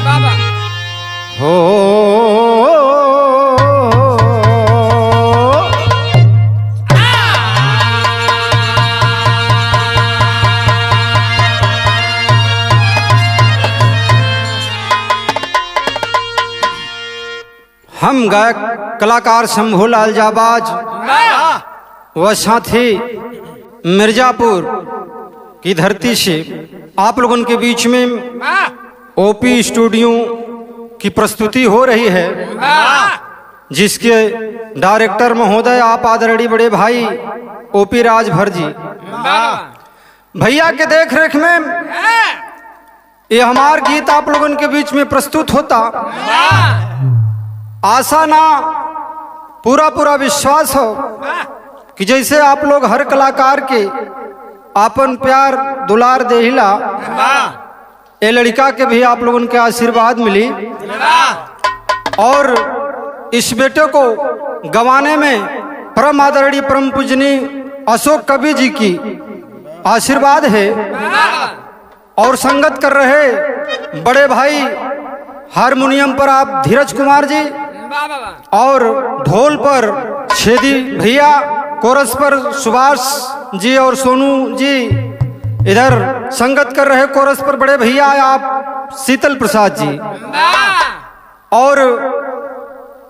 बाबा हो हम गायक कलाकार शंभूलाल जाबाज व साथी मिर्जापुर की धरती से आप लोगों के बीच में ओपी स्टूडियो की प्रस्तुति हो रही है, जिसके डायरेक्टर महोदय आप आदरणीय बड़े भाई ओपी राजभर जी भैया के देख रेख में ये हमार गीत आप लोगों के बीच में प्रस्तुत होता। आशा ना पूरा विश्वास हो कि जैसे आप लोग हर कलाकार के आपन प्यार दुलार देहिला, ये लड़का के भी आप लोगों के आशीर्वाद मिली और इस बेटे को गवाने में परम आदरणीय परम पूजनीय अशोक कवि जी की आशीर्वाद है। और संगत कर रहे बड़े भाई हारमोनियम पर आप धीरज कुमार जी और ढोल पर छेदी भैया, कोरस पर सुभाष जी और सोनू जी, इधर संगत कर रहे कोरस पर बड़े भैया आप शीतल प्रसाद जी, और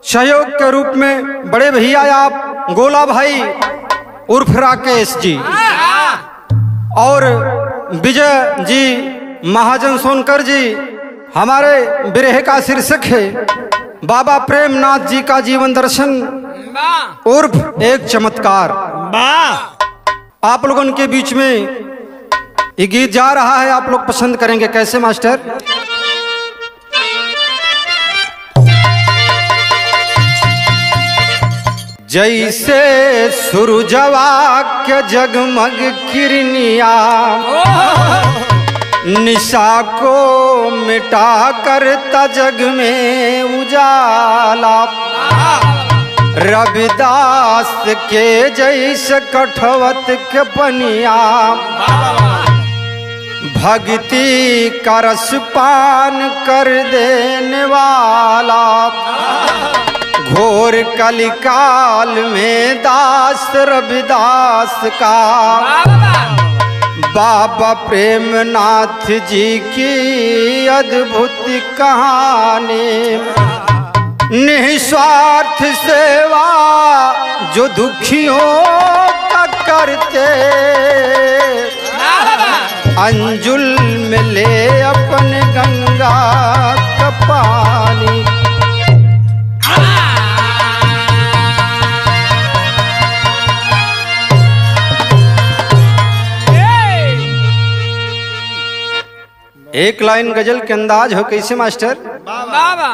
सहयोग के रूप में बड़े भैया आप गोला भाई उर्फ राकेश जी, और विजय जी महाजन सोनकर जी। हमारे बिरहे का शीर्षक है बाबा प्रेमनाथ जी का जीवन दर्शन उर्फ एक चमत्कार। आप लोगों के बीच में ये गीत जा रहा है, आप लोग पसंद करेंगे। कैसे मास्टर? जैसे सूरजवा के जगमग किरनिया निशा को मिटा करता जग में उजाला, रविदास के जैसे कठवत के पनिया भक्ति का रस पान कर देने वाला, घोर कलिकाल में दास रविदास का बाबा प्रेमनाथ जी की अद्भुत कहानी। निस्वार्थ सेवा जो दुखियों का करते, अंजुल में ले अपने गंगा का पानी। एक लाइन गजल के अंदाज हो कैसे मास्टर? बाबा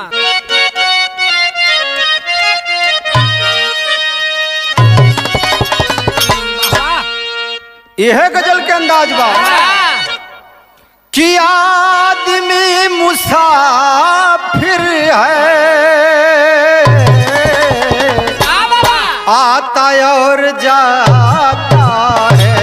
यह गजल के अंदाज बा कि आदमी मुसाफिर है, आता और जाता है।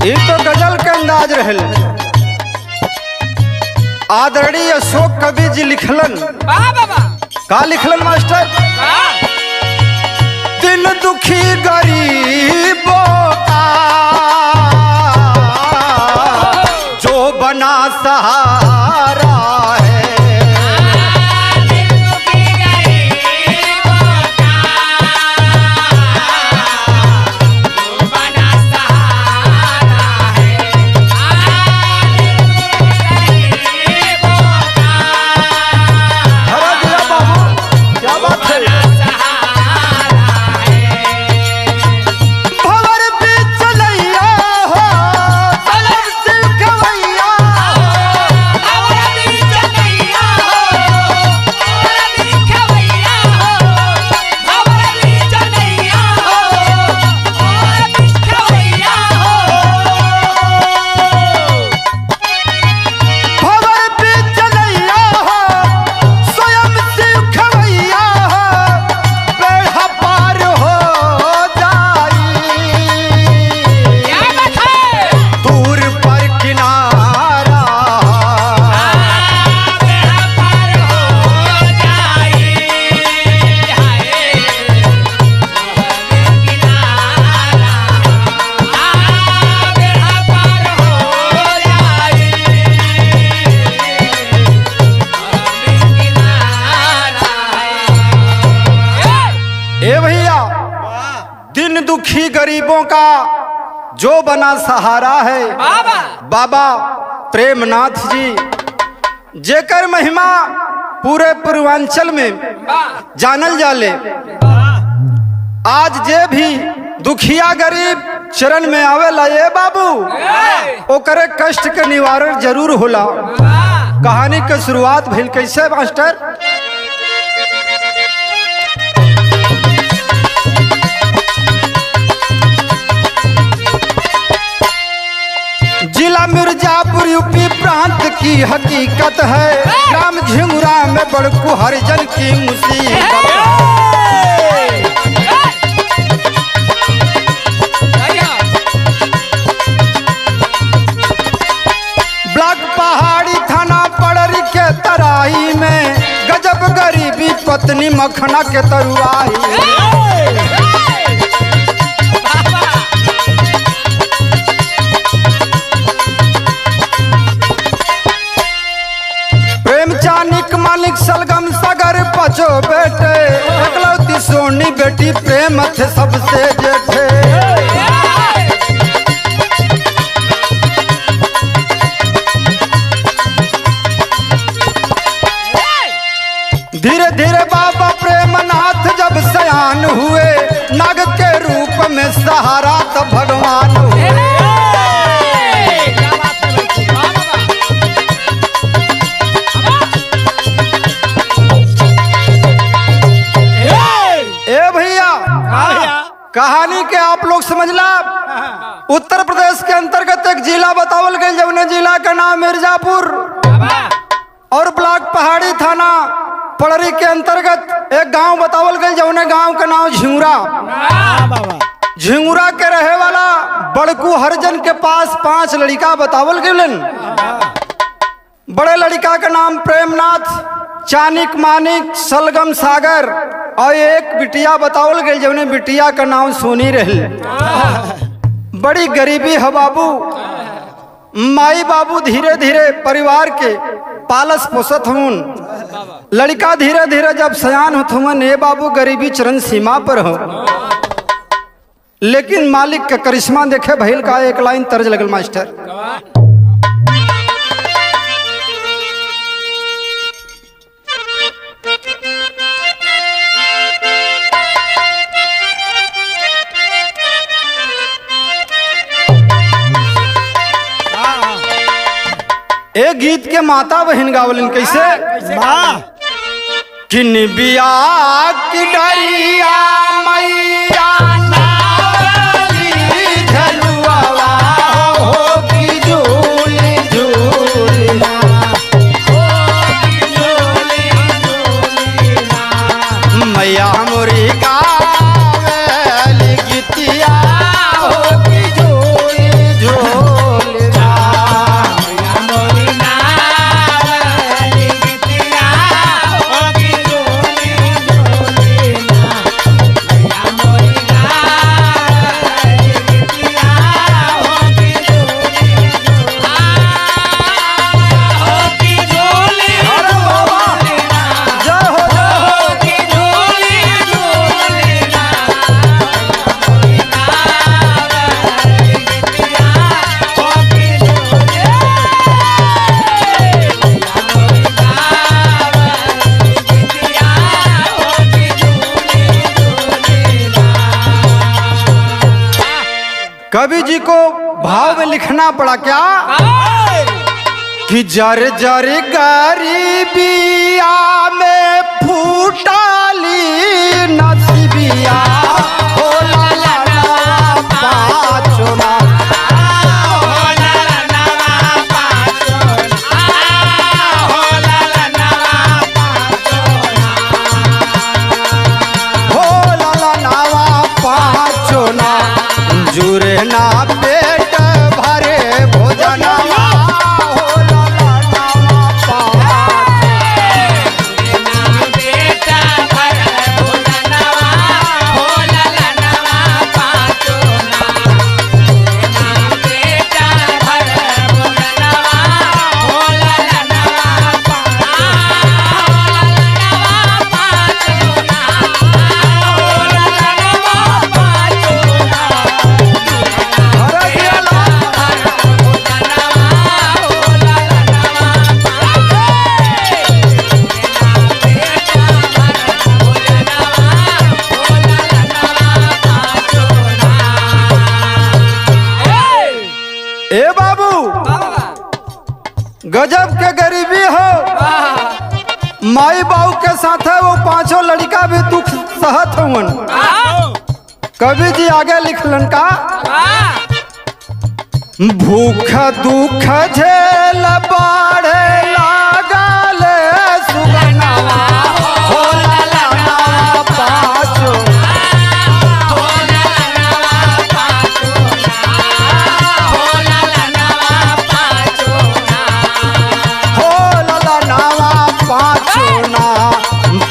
ये तो गजल के अंदाज रहल। आदरणीय अशोक कवि जी लिखलन, का लिखलन मास्टर? दिल दुखी गरीबों का जो बना सहारा है, भंवर बीच लैया गरीबों का जो बना सहारा है बाबा बाबा प्रेमनाथ जी, जेकर महिमा पूरे पूर्वांचल में जानल जाले। आज जे भी दुखिया गरीब चरण में आवेला ये बाबू, ओकरे कष्ट के निवारण जरूर होला। कहानी के शुरुआत भइल कैसे मास्टर? जिला मिर्जापुर यूपी प्रांत की हकीकत है, ग्राम झिंगुरा में बड़कू हरिजन की मुसीबत। ब्लॉक पहाड़ी थाना पड़री के तराई में, गजब गरीबी पत्नी मखना के तरुआई। चानिक मालिक सलगम सागर पचो बेटे, एकलौती सोनी बेटी प्रेम थे सबसे जेठे। धीरे धीरे बाबा प्रेमनाथ जब सयान हुए, नाग के रूप में सहारा तो भगवान हुए। कहानी के आप लोग समझला। उत्तर प्रदेश के अंतर्गत एक जिला बतावल गई, जौने जिला का नाम मिर्जापुर और ब्लॉक पहाड़ी थाना पड़री के अंतर्गत एक गांव बतावल गई, जौने गांव का नाम झिंगुरा। झिंगुरा के रहे वाला बड़कू हरिजन के पास 5 लड़का बतावल गई। बड़े लड़का का नाम प्रेमनाथ, चानिक मानिक, सलगम सागर और एक बिटिया बतावल गई, जौने बिटिया का नाम सोनी रही। बड़ी गरीबी है बाबू। माई बाबू धीरे धीरे परिवार के पालस पोसत हूँ। लड़का धीरे धीरे जब सयान होत हूँ, ये बाबू गरीबी चरण सीमा पर हो। लेकिन मालिक का करिश्मा देखे भइल का एक लाइन तर्ज लगल मास्टर। एक गीत के माता बहन गावलिन कैसे? किन बिया की डरिया मैया नावली झलुआवा हो की झूली झूलना, मैया मोरी गावली गीतिया हो की झूली झूलना। कवि जी को भाव में लिखना पड़ा क्या कि जर जर गरीबिया में फूटाली नसीबिया हो ला ला ला पाँचों ना। जुरे ना पेट भरे भोजन हो ला ला गजब के गरीबी हो। माई बाबू के साथ है वो पांचों लड़का भी दुख सहत हुन। कवि जी आगे लिखलन का भूख दुख झेल बाढ़े लागल सुगनवा हो ललनवा पाँचो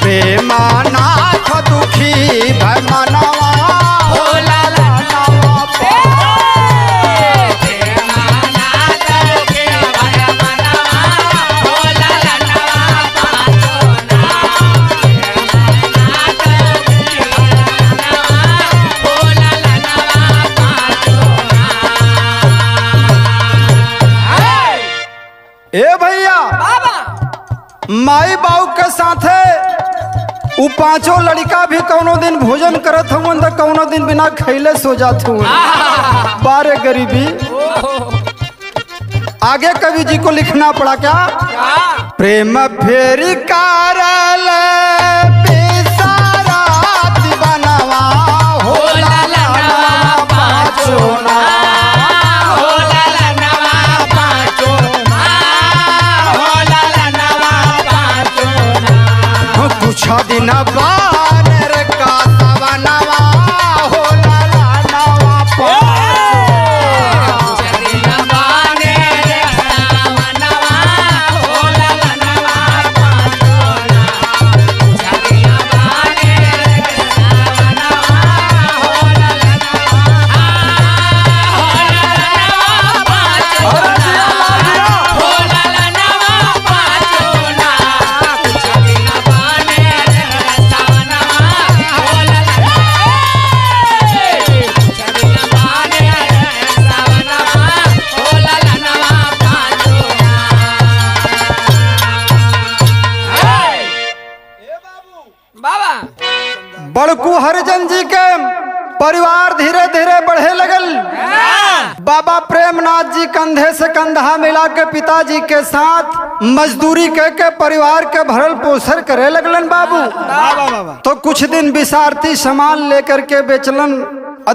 प्रेमनाथ दुखी भमनवा हो ललनवा ए भैया माई बाबू के साथे उ पांचों लड़का भी कौनो दिन भोजन करत हूँ तो कौनो दिन बिना खैले सो जात हूँ। बारे गरीबी आगे कवि जी को लिखना पड़ा क्या प्रेम फेरी कारल बेसारात बनवा हो ललनवा पाँचों कुछ दिन बानर का सवनवा हो ललनवा बड़कू हरिजन जी के परिवार धीरे धीरे बढ़े लगल। बाबा प्रेमनाथ जी कंधे से कंधा मिला के पिताजी के साथ मजदूरी के परिवार के भरल पोषण करे लगलन बाबू। तो कुछ दिन बिसारती सामान लेकर के बेचलन।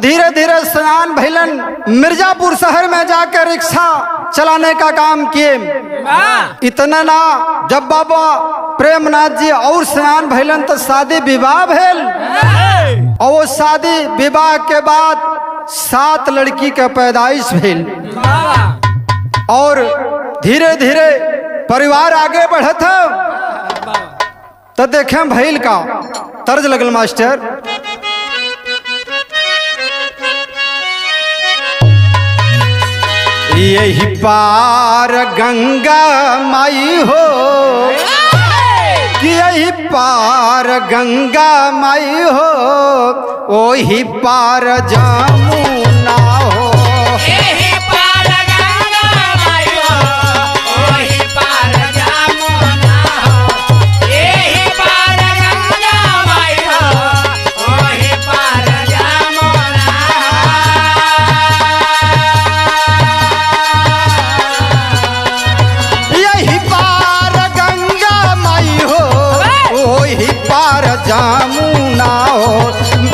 धीरे धीरे सयान भैलन। मिर्जापुर शहर में जाकर रिक्शा चलाने का काम किए। इतना ना जब बाबा प्रेमनाथ जी और सयान भैलन तो शादी विवाह भेल। और वो शादी विवाह के बाद 7 लड़की के पैदाइश भेल। और धीरे धीरे परिवार आगे बढ़त तो देखें भैल का तर्ज लगल मास्टर यही पार गंगा माई हो कि यही पार गंगा माई हो ओही पार जमुना हो। यही पार गंगा माई हो ओही पार जमुना हो। यही पार गंगा माई हो ओही पार जमुना हो। यही पार गंगा माई हो ओही पार जमुना हो।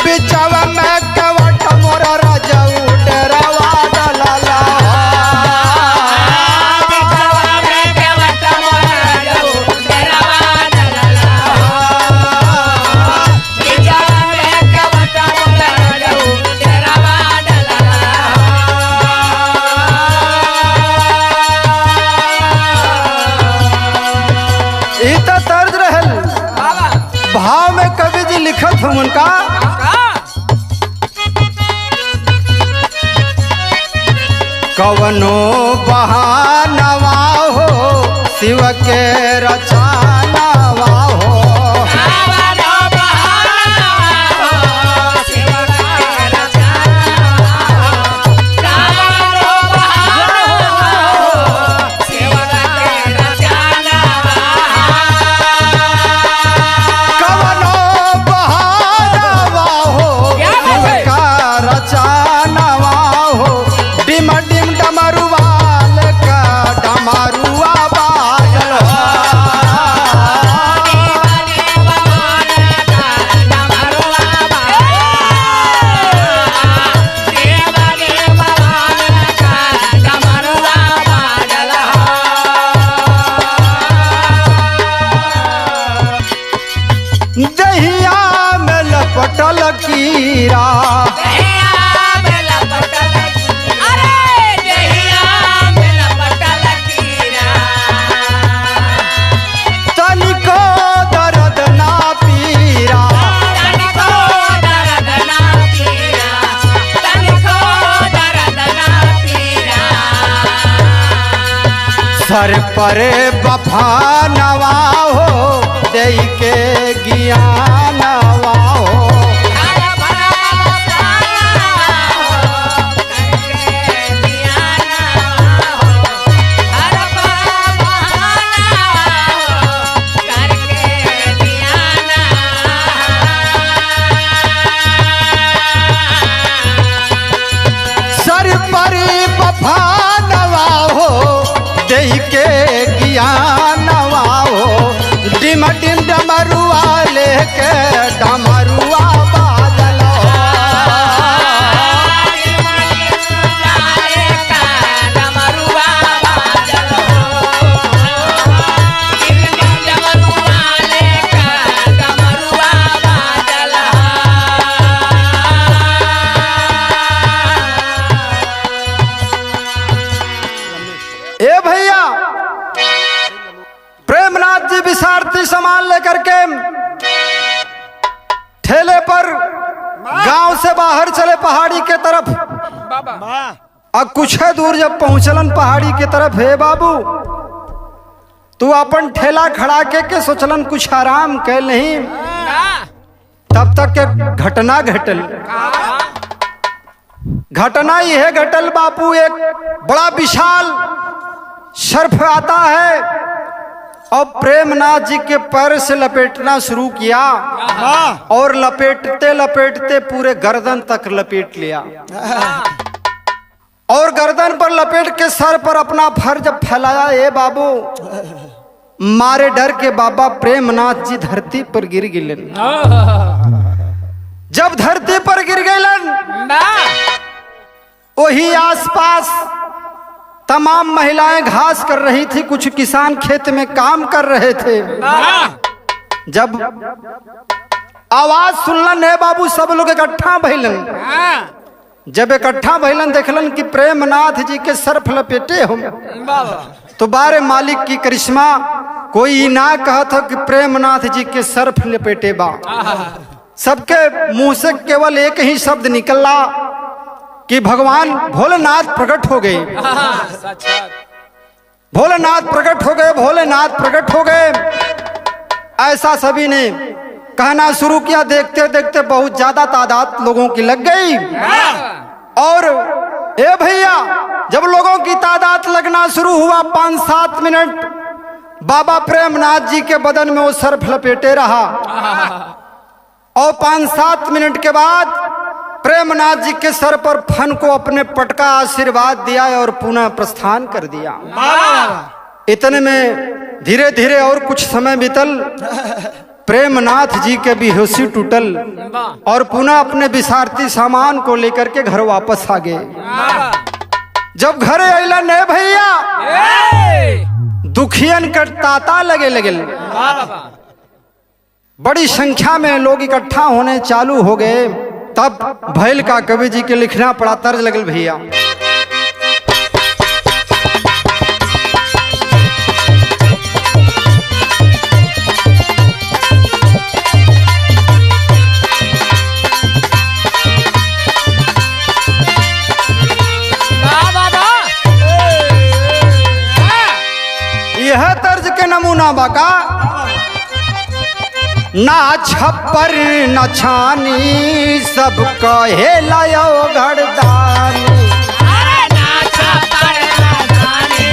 बिचवा में कवट मोर रजऊ डरवा डलला बिचवा में कवट मोर रजऊ डरवा डलला बिचवा में कवट मोर रजऊ डरवा डलला। ई तो तर्ज रहल। भाव में कवि जी लिखत हूँ उनका कवनो बहानवा हो शिव के रचनावा हो। कावनो बहानवा हो शिव के रचनावा हो। कावनो बहानवा हो शिव के रचनावा कवनो बहानवा हो शिव का रचनावा हो। डिम डिम डमरुआल का डमरुआ बा पटल कीरा। देहिया में लपटल कीरा। अरे देहिया में लपटल कीरा। तनिको दर्द ना पीरा। तनिको दर्द ना पीरा। तनिको दर्द ना पीरा। सर पर बफा नवा हो देई के ज्ञानवा हो। हर भरा बसाना हो करके दियाना हो। हर भरा बहाना हो करके दियाना। सर पर बफा नवा हो देई के ज्ञानवा हो। डिम डिम डमरुआ लेके डमरुआ बादल हो। जाए का डमरुआ बादल हो। डमरुआ लेका डमरुआ बादल ए भैया, प्रेमनाथ जी विसारती सामान लेकर के ठेले पर गांव से बाहर चले पहाड़ी के तरफ। अब कुछ है दूर जब पहुंचलन पहाड़ी के तरफ, हे बाबू तू अपन ठेला खड़ा के सोचलन कुछ आराम कैल नहीं। तब तक के घटना घटल। घटना यह घटल बापू, एक बड़ा विशाल सर्प आता है और प्रेमनाथ जी के पैर से लपेटना शुरू किया और लपेटते लपेटते पूरे गर्दन तक लपेट लिया। और गर्दन पर लपेट के सर पर अपना फर जब फैलाया, ए बाबू मारे डर के बाबा प्रेमनाथ जी धरती पर गिर गिलन। जब धरती पर गिर गलन, वही आसपास तमाम महिलाएं घास कर रही थी, कुछ किसान खेत में काम कर रहे थे। जब आवाज सुनलन है बाबू, सब लोग इकट्ठा भइलन। जब इकट्ठा भइलन देखलन कि प्रेमनाथ जी के सर्फ लपेटे हो, तो बारे मालिक की करिश्मा, कोई ना कहत हो कि प्रेमनाथ जी के सर्फ लपेटे बा। सबके मुंह से केवल एक ही शब्द निकला कि भगवान भोलेनाथ प्रकट हो गए। भोलेनाथ प्रकट हो गए, भोलेनाथ प्रकट हो गए, ऐसा सभी ने कहना शुरू किया। देखते देखते बहुत ज्यादा तादाद लोगों की लग गई। और ए भैया, जब लोगों की तादाद लगना शुरू हुआ, 5-7 मिनट बाबा प्रेमनाथ जी के बदन में वो सर्फ लपेटे रहा। और 5-7 मिनट के बाद प्रेमनाथ जी के सर पर फन को अपने पटका आशीर्वाद दिया और पुनः प्रस्थान कर दिया। इतने में धीरे धीरे और कुछ समय बीतल, प्रेमनाथ जी के बेहोशी टूटल और पुनः अपने विसारती सामान को लेकर के घर वापस आ गए। जब घर अलन है भैया, दुखियन का ताता लगे लगे, बड़ी संख्या में लोग इकट्ठा होने चालू हो गए। तब भैल का कवि जी के लिखना पड़ा, तर्ज लगल भैया। यह तर्ज के नमूना बाका, ना छप्पर न छानी सब कहे लायो घरदानी। अरे ना छप्पर न छानी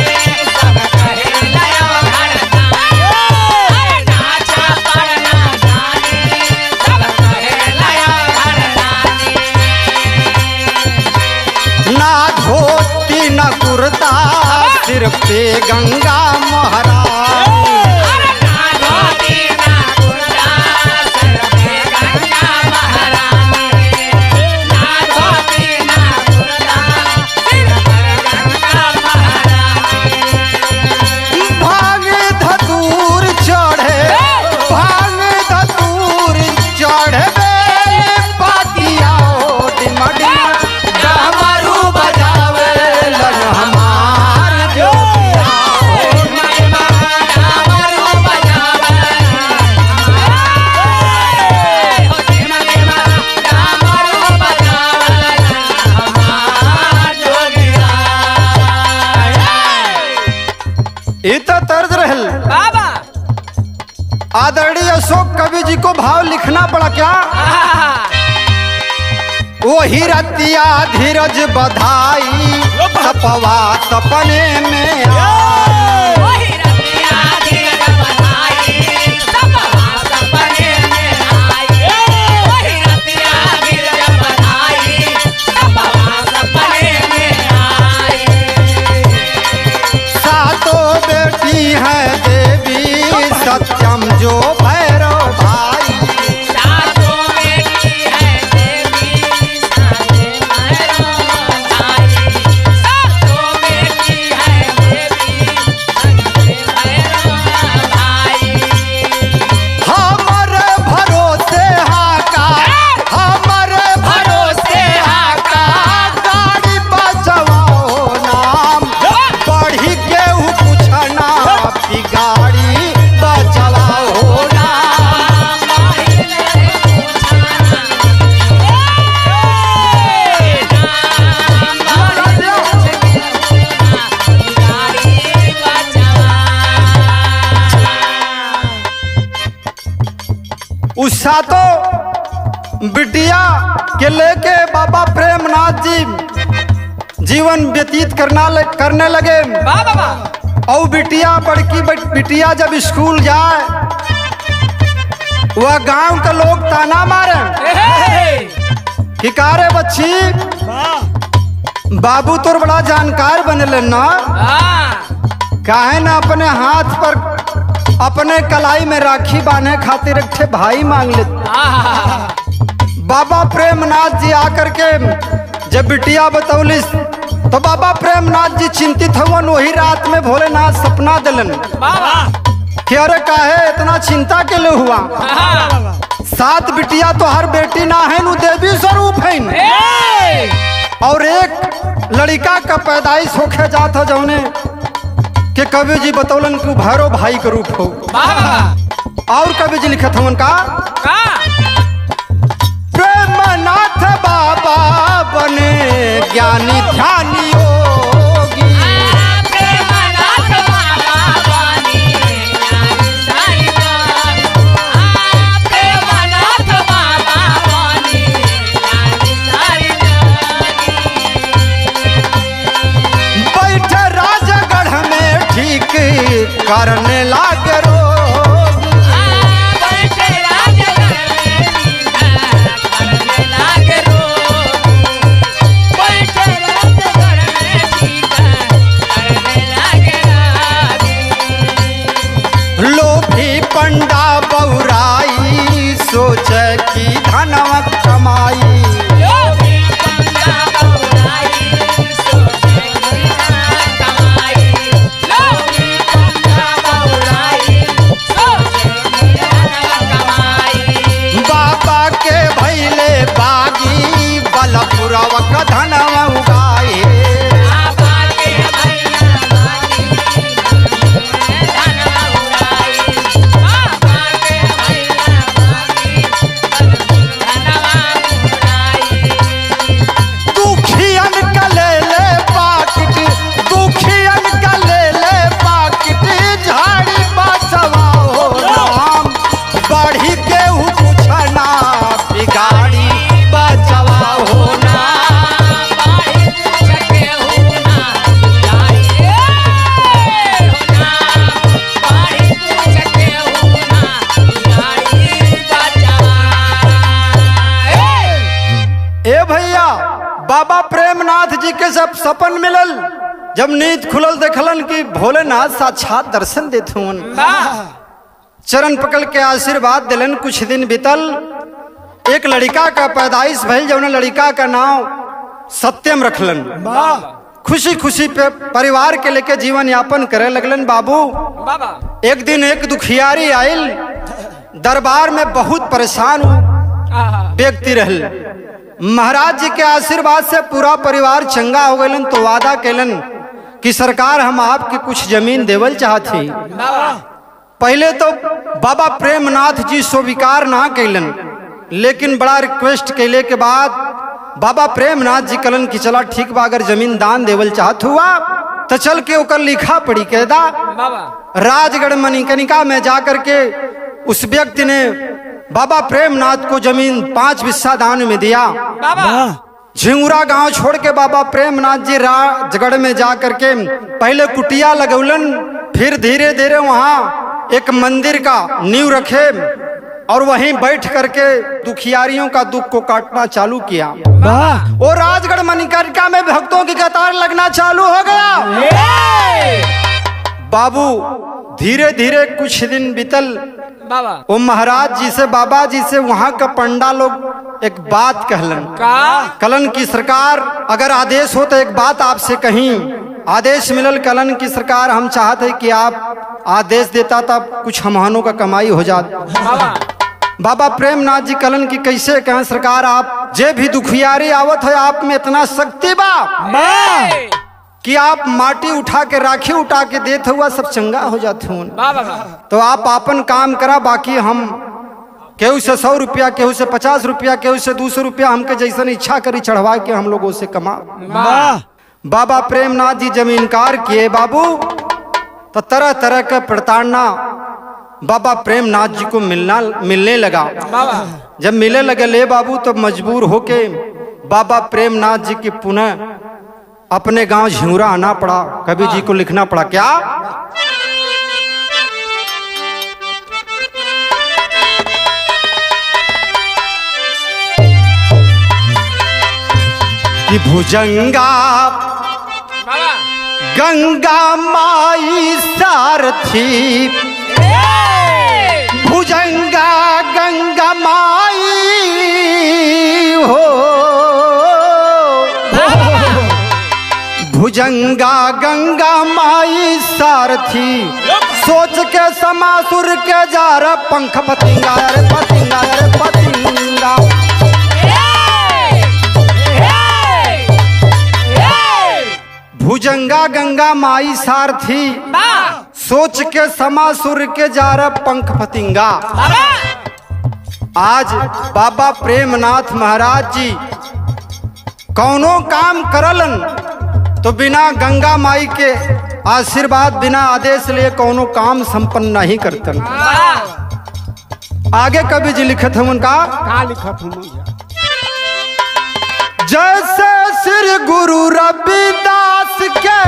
सब कहे लायो घरदानी। अरे ना छप्पर न छानी सब कहे लायो घरदानी। ना धोती न कुर्ता सिर पे गंगा महारानी। चढ़े दर्ज रहल। बाबा आदरणीय अशोक कवि जी को भाव लिखना पड़ा क्या? वही रतिया धीरज बधाई सपवा सपने में आई। वही रतिया धीरज बधाई सपवा सपने में आई। वही रतिया धीरज बधाई सपवा सपने में आई। सातों बेटी है देवी सत्यम जो भैरव भाई। सातों बेटी है देवी सातों भैरव भाई। सातों बेटी है देवी सातों भैरव भाई। हमारे भरोसे हाका हमारे भरोसे हाका गाड़ी बचवाओ नाम बढ़ी केहू पूछना बिगाड़ी बचवाओ नाम। उस सातों बिटिया के लेके बाबा प्रेमनाथ जी जीवन व्यतीत करने लगे। और बिटिया बड़की बिटिया जब स्कूल जाए वह गांव के लोग ताना मारे कि का रे बच्ची बाबू तोर बड़ा जानकार बनले ना, काहे ना अपने हाथ पर अपने कलाई में राखी बांधे खातिर एक ठे भाई मांग ले। बाबा प्रेमनाथ जी आकर के जब बिटिया बतौलिस तो बाबा प्रेमनाथ जी चिंतित हुवन। वही रात में भोलेनाथ सपना दिलन कि अरे काहे इतना चिंता के लिए हुआ? सात बिटिया तो हर बेटी ना है नु देवी स्वरूप है। और एक लड़का का पैदाइश होके जात हो जौने कि कवि जी बतौलन कि भैरव भाई के रूप हो। और कवि जी लिखत हवन का प्रेमनाथ बाबा बने ज्ञानी ध्यानी योगी। प्रेमनाथ बाबा बने ज्ञानी प्रेमनाथ बाबा बने बैठे राजगढ़ में ठीक करने लागे रोगी। बैठे राजगढ़ में करने लागे रोगी। बैठे राजगढ़ में करने लागे रोगी। लोभी पंडा बौराई सोचे की धनवा कमाई। लोभी पंडा बौराई सोचे कि धन कमाई। लोभी पंडा बौराई सोचे कि धन कमाई। बाबा के भैले बागी बलपुरव का धनवा उगाए। बाबा के भैया बागी धन उड़ाई। बाबा के भैया बागी धन उड़ाई। दुखियन का ले ले पाकिट दुखियन का ले ले पाकिट झाड़ी बचवाओ राम बढ़ी केहू पूछना बिगाड़ी बचवाओ नाम। बाड़ी पूछ के होना बिगाड़ी होना। बाड़ी पूछ के होना बिगाड़ी बचावा। ए भैया बाबा प्रेमनाथ जी के सब सपन मिलल। जब नींद खुलल देखलन कि भोलेनाथ साक्षात दर्शन देते हुन। चरण पकड़ के आशीर्वाद दिलन। कुछ दिन बीतल एक लड़का का पैदाइश भइल जौन लड़का का नाम सत्यम रखलन। खुशी खुशी पे परिवार के लेके जीवन यापन करे लगलन। बाबू बाबा एक दिन एक दुखियारी आयल दरबार में बहुत परेशान व्यक्ति रहल। महाराज जी के आशीर्वाद से पूरा परिवार चंगा हो गलन तो वादा कैलन कि सरकार हम आपके कुछ जमीन देवल चाहती। पहले तो बाबा प्रेमनाथ जी स्वीकार ना कैलन, लेकिन बड़ा रिक्वेस्ट कैले के बाद बाबा प्रेमनाथ जी कलन की चला ठीक बा, अगर जमीन दान देवल चाहत हुआ तो चल के ओकर लिखा पढ़ी कहदा राजगढ़ मणिकर्णिका में जाकर के उस व्यक्ति ने बाबा प्रेमनाथ को जमीन 5 बिस्सा दान में दिया। झिंगुरा गांव छोड़ के बाबा प्रेमनाथ जी राजगढ़ में जाकर के पहले कुटिया लगौलन, फिर धीरे धीरे वहां एक मंदिर का नींव रखे और वहीं बैठ करके दुखियारियों का दुख को काटना चालू किया। और राजगढ़ मणिकर्णिका में भक्तों की कतार लगना चालू हो गया। बाबू धीरे धीरे कुछ दिन बीतल। वो महाराज जी से बाबा जी से वहां का पंडा लोग एक बात कहलन की सरकार अगर आदेश हो तो एक बात आपसे कहीं। आदेश मिलल कलन की सरकार हम चाहते कि आप आदेश देता तब कुछ हमहानों का कमाई हो जात। बाबा प्रेमनाथ जी कलन की कैसे कहें सरकार आप जे भी दुखियारी आवत है आप में इतना शक्ति बा कि आप माटी उठा के राखी उठा के देते हुआ सब चंगा हो जाते हो। तो आप अपन काम करा, बाकी हम केहू से 100 रुपया, केहू से 50 रुपया, केहू से 200 रुपया हमके जैसन इच्छा करी चढ़वा के हम लोगों से कमा। बाबा प्रेमनाथ जी जमीनकार किए बाबू, तो तरह तरह के प्रताड़ना बाबा प्रेमनाथ जी को मिलने लगा। जब मिलने लगे ले बाबू तो मजबूर होके बाबा प्रेमनाथ जी की पुनः अपने गांव झिंगुरा आना पड़ा। कवि जी को लिखना पड़ा क्या कि भुजंगा गंगा माई सारथी, भुजंगा गंगा माई हो, भुजंगा गंगा माई सारथी, सोच के समासुर के जा रे पंख पतिंगा रे पतिंगा रे पतिंगा। भुजंगा गंगा माई सारथी, सोच के समासुर के जा रे पंख पतिंगा। आज बाबा प्रेमनाथ महाराज जी कौनो काम करलन तो बिना गंगा माई के आशीर्वाद, बिना आदेश लिए कौनो काम संपन्न नहीं करतन। आगे कवि जी लिखत हम उनका लिखत हम जैसे श्री गुरु रविदास के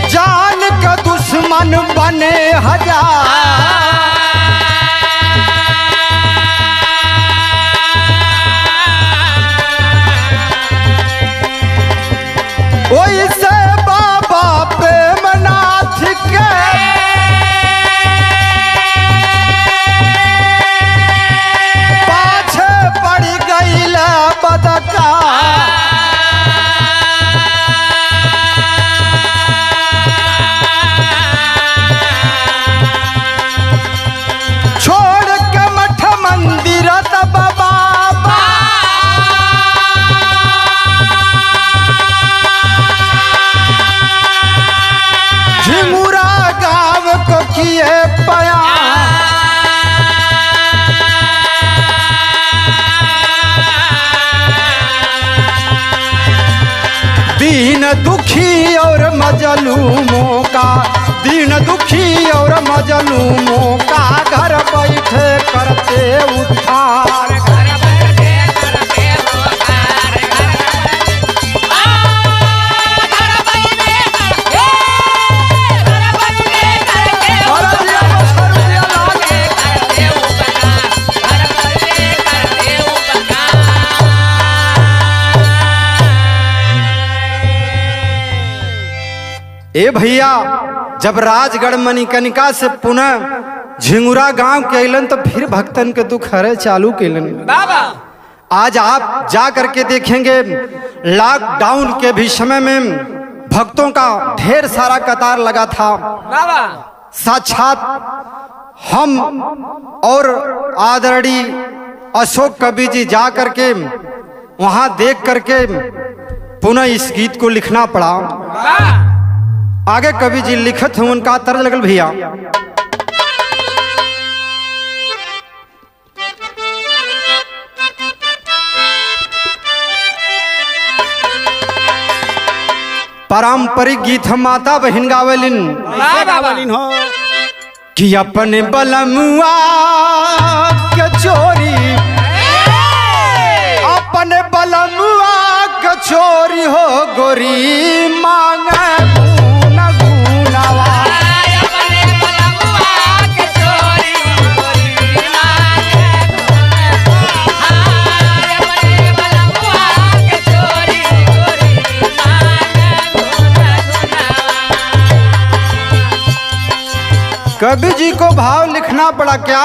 जान का दुश्मन बने हजार, ओइसे बाबा प्रेमनाथ के पाछे पड़ गई बदका। छोड़ के मठ मंदिर बाबा झिंगुरा गाँव को किए पया। दीन दुखी और मजलूमों का, दीन दुखी और मजलूमों का घर बैठे करते उद्धार। ए भैया जब राजगढ़ मणिकर्णिका से पुनः झिंगुरा गांव के अलन तो फिर भक्तन के दुख हरे चालू केलन। आज आप जा करके देखेंगे लॉकडाउन के भी समय में भक्तों का ढेर सारा कतार लगा था। साक्षात हम और आदरणीय अशोक कवि जी जा करके वहां देख करके पुनः इस गीत को लिखना पड़ा। आगे कवि जी लिखत हूं उनका तर्ज लगल भैया पारंपरिक गीत हम माता बहन गावेलिन कि अपने बलमुआ के चोरी, अपने बलमुआ के चोरी हो गोरी मांगे गुन गुनवा। कवि जी को भाव लिखना पड़ा क्या?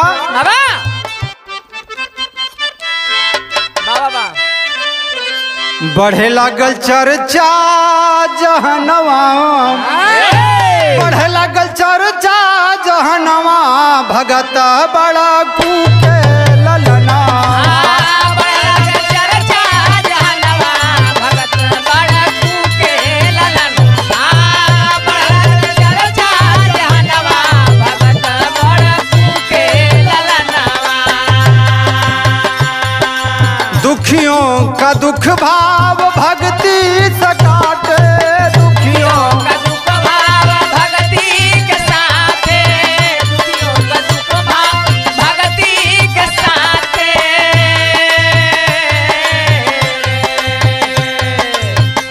बढ़े लागल चर्चा जहनवा, बढ़े लागल चर्चा जहनवा, भगत बड़ा कूके ललना। दुखियों का दुख भाव भक्ति सकाटे, दुखियों का दुख भाव भक्ति के साथ, दुखियों का दुख भाव भक्ति के साथ।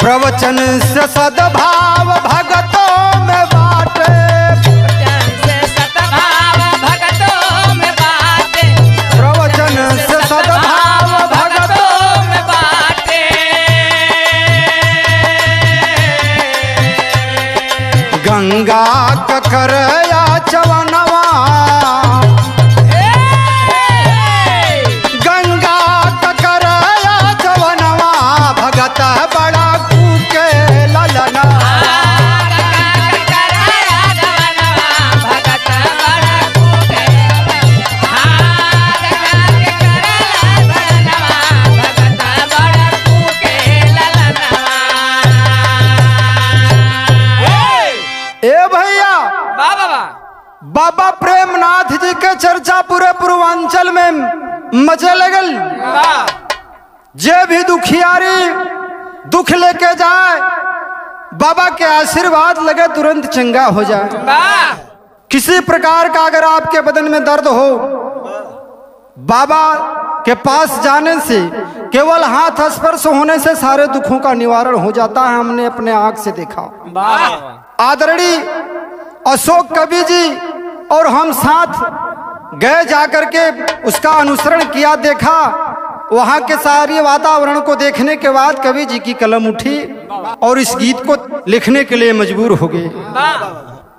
प्रवचन से सद्भाव भगतों में बाटे, प्रवचन से सद्भाव भक्तों में बाटे, प्रवचन से सद्भाव गंगा ककरया चवनवा, गंगा ककरया चवनवा, भगत बड़ा कूके ललना। बाबा प्रेमनाथ जी के चर्चा पूरे पूर्वांचल में मचे लगल। जे भी दुखियारी दुख लेके जाए, बाबा के आशीर्वाद लगे तुरंत चंगा हो जाए। किसी प्रकार का अगर आपके बदन में दर्द हो, बाबा के पास जाने से, केवल हाथ स्पर्श होने से सारे दुखों का निवारण हो जाता है। हमने अपने आंख से देखा। आदरणीय अशोक कवि जी और हम साथ गए जाकर के उसका अनुसरण किया, देखा। वहां के सारे वातावरण को देखने के बाद कवि जी की कलम उठी और इस गीत को लिखने के लिए मजबूर हो गए।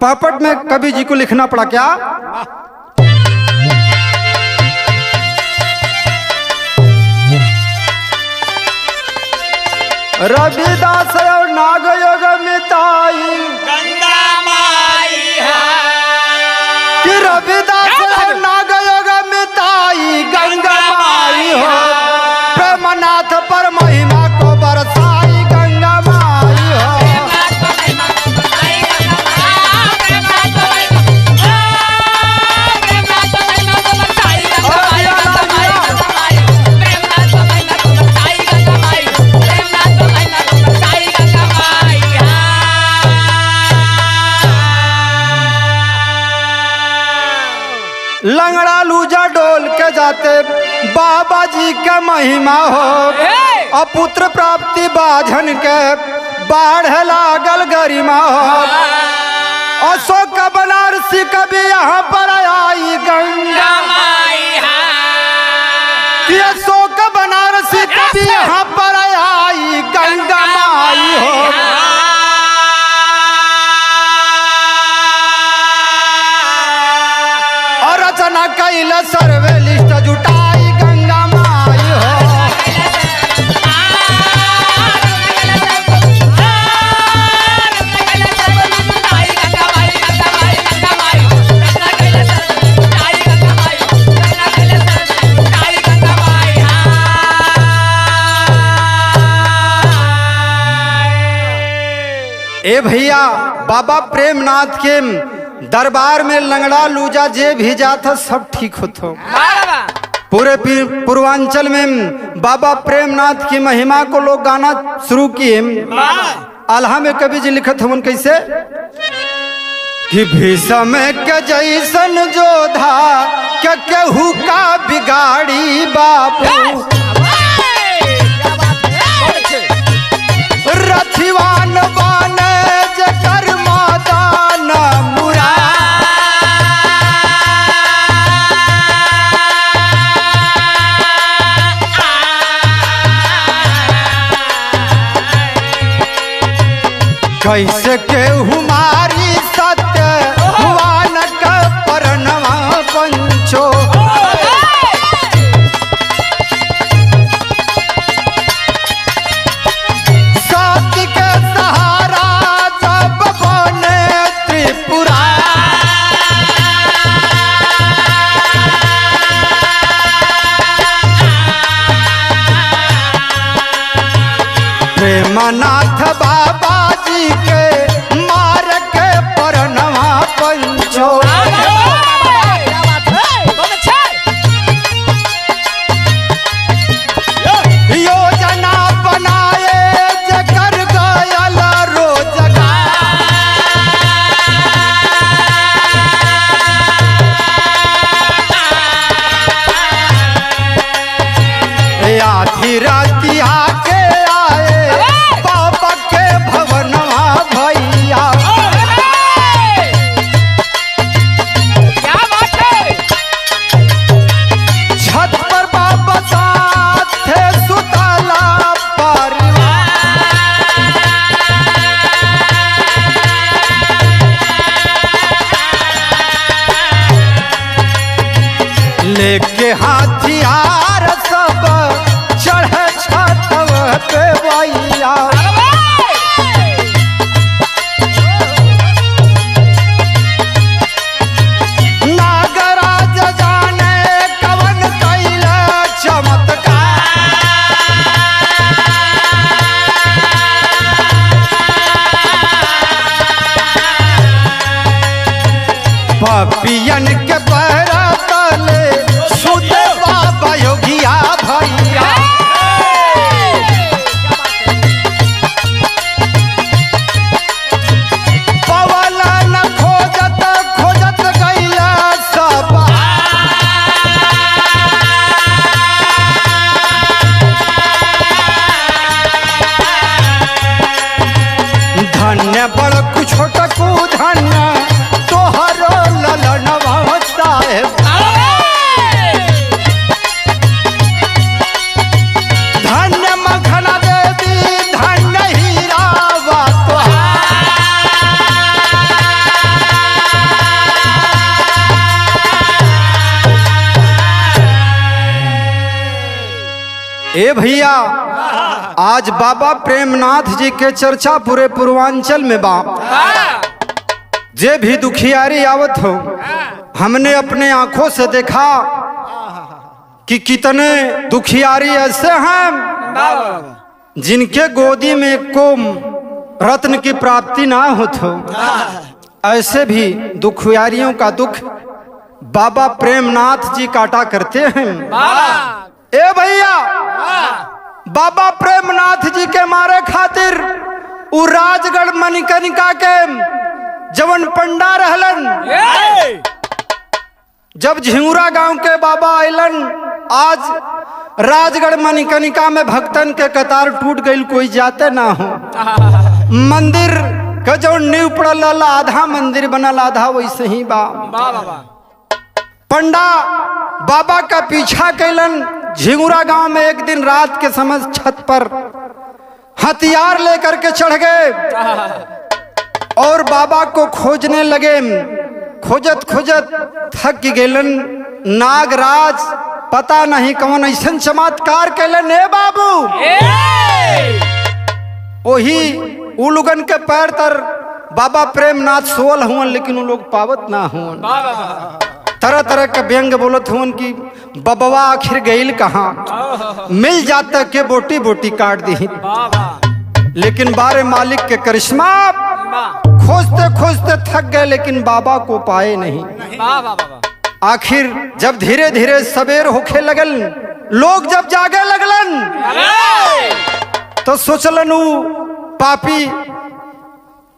पापट में कवि जी को लिखना पड़ा क्या? रविदास और नागयोग मिताई गंगा माई कि रविदास और नागयोग मिताई गंगा माई हो, प्रेमनाथ पर महिमा को बरसाई गंगा माई हो। लंगड़ा लूजा डोल के जाते बाबा जी का महिमा हो, और पुत्र प्राप्ति बाझन के बाढ़ लागल गरिमा हो। अशोक का बनारसी कभी यहाँ पर आई गंगा माई, कि अशोक का बनारसी कभी यहाँ पर आई गंगा माई हो। रचना कैला सर्वे लिस्ट जुटाई गंगा माई हो। ए भैया, बाबा प्रेमनाथ के दरबार में लंगड़ा लूजा जे भी जाता सब ठीक होता। पूरे पूर्वांचल में बाबा प्रेमनाथ की महिमा को लोग गाना शुरू किए। आल्हा में कवि जी लिखत हवन कैसे कि भीषम के जैसन जोधा के केहू का बिगाड़ी बाबू रथिवान बाने जकर मादान मुरा कैसे केहू मारी सत्य हुआन का परनवा पंचो सत्य के सहारा जब बने त्रिपुरा प्रेमनाथ बाबा जी के मार के परनवा पंचो योजना बनाए जकर गयल रोजगार आधी रातिया के आए बाबा के भवनवा भैया छत पर बाबा साथ थे सुतला परिवार लेके हाथियार सब चढ़े छतव पे भैया नागराज जाने कवन कैला चमत्कार पपियन के पैरा तले सुते बाबा योगिया भैया पवला न खोजत खोजत गैला सब धन्य बड़ छोटकू धन्य तोहरो ललनवा साहेब धन्य मखना देवी धन्य हीरा ए भैया आज बाबा प्रेमनाथ जी के चर्चा पूरे पूर्वांचल में बा जे भी दुखियारी आवत हो हमने अपने आंखों से देखा कि कितने दुखियारी ऐसे हैं जिनके गोदी में को रत्न की प्राप्ति ना होत हो। ऐसे भी दुखियारियों का दुख बाबा प्रेमनाथ जी काटा करते हैं। ए भैया बाबा प्रेमनाथ जी के मारे खातिर उ राजगढ़ मणिकर्णिका के जवन पंडा रहलन जब झिंगुरा गांव के बाबा आइलन आज राजगढ़ मणिकर्णिका में भक्तन के कतार टूट गई कोई जाते ना हो। मंदिर का जो नींव पड़ल आधा मंदिर बनल आधा वैसे ही बा। पंडा बाबा का पीछा कैलन झिंगुरा गांव में एक दिन रात के समय छत पर हथियार लेकर के चढ़ गए और बाबा को खोजने लगे। खोजत खोजत थक गेलन। नागराज पता नहीं कौन ऐसा चमत्कार कैलन ए बाबू वही उलुगन के पैर तर बाबा प्रेमनाथ सोल हुआ लेकिन वो लोग पावत ना हुआ। तरह तरह के व्यंग बोलत हुन कि बबवा आखिर गईल कहाँ मिल जाता के बोटी बोटी काट दी। लेकिन बारे मालिक के करिश्मा खोजते खोजते थक गए लेकिन बाबा को पाए नहीं। आखिर जब धीरे धीरे सवेर होखे लगल लोग जब जागे लगलन तो सोचलन पापी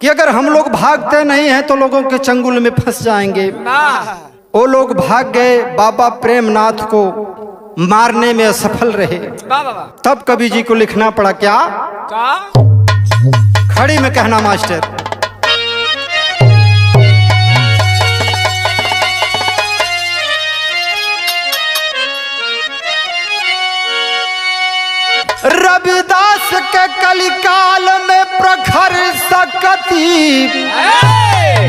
कि अगर हम लोग भागते नहीं हैं तो लोगों के चंगुल में फंस जाएंगे। वो लोग भाग गए, बाबा प्रेमनाथ को मारने में असफल रहे। तब कवि जी को लिखना पड़ा क्या? खड़ी में कहना मास्टर। रविदास के कलिकाल में प्रखर सकती,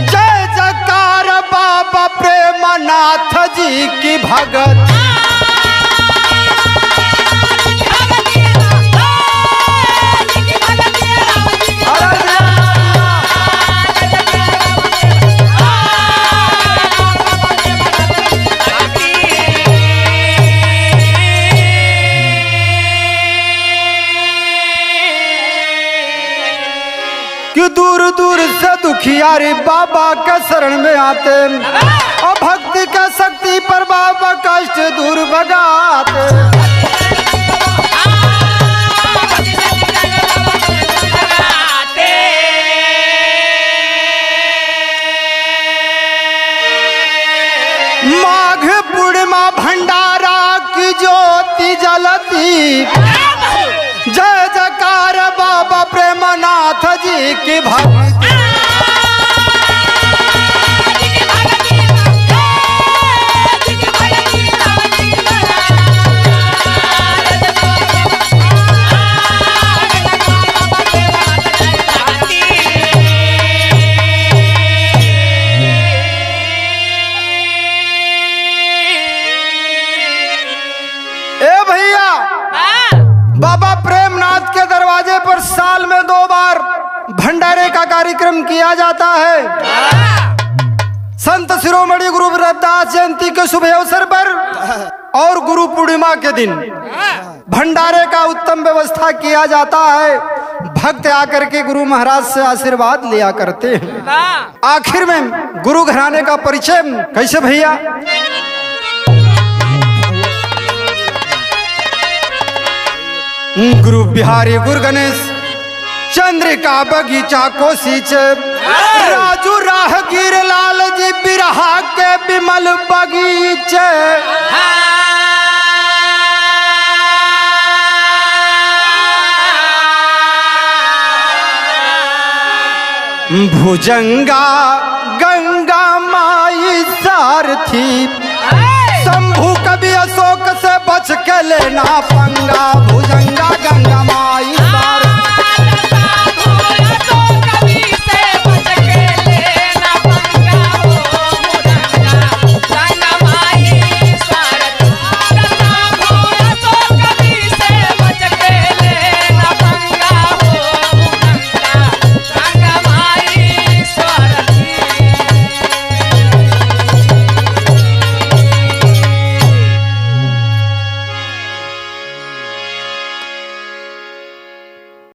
जय जयकार बाबा प्रेमनाथ जी की भगत। कि दूर दूर से दुखियारी बाबा के शरण में आते, और भक्ति का शक्ति पर बाबा कष्ट दूर भगाते। माघ पूर्णिमा भंडारा की ज्योति जलती, जय जयकार बाबा प्रेमनाथ जी की भक्ति। ए भैया, बाबा प्रेमनाथ के दरवाजे पर साल में 2 बार भंडारे का कार्यक्रम किया जाता है। संत शिरोमणि गुरु रविदास जयंती के शुभ अवसर पर और गुरु पूर्णिमा के दिन भंडारे का उत्तम व्यवस्था किया जाता है। भक्त आकर के गुरु महाराज से आशीर्वाद लिया करते हैं। आखिर में गुरु घराने का परिचय कैसे भैया? गुरु बिहारी गुरु गणेश चंद्रिका बगीचा कोशिश, राजू राहगीर लाल जी बिरहा के बिमल बगीचे। भुजंगा गंगा माई सारथी, शंभू कवि अशोक से बच के लेना पंगा। भुजंगा गंगा माई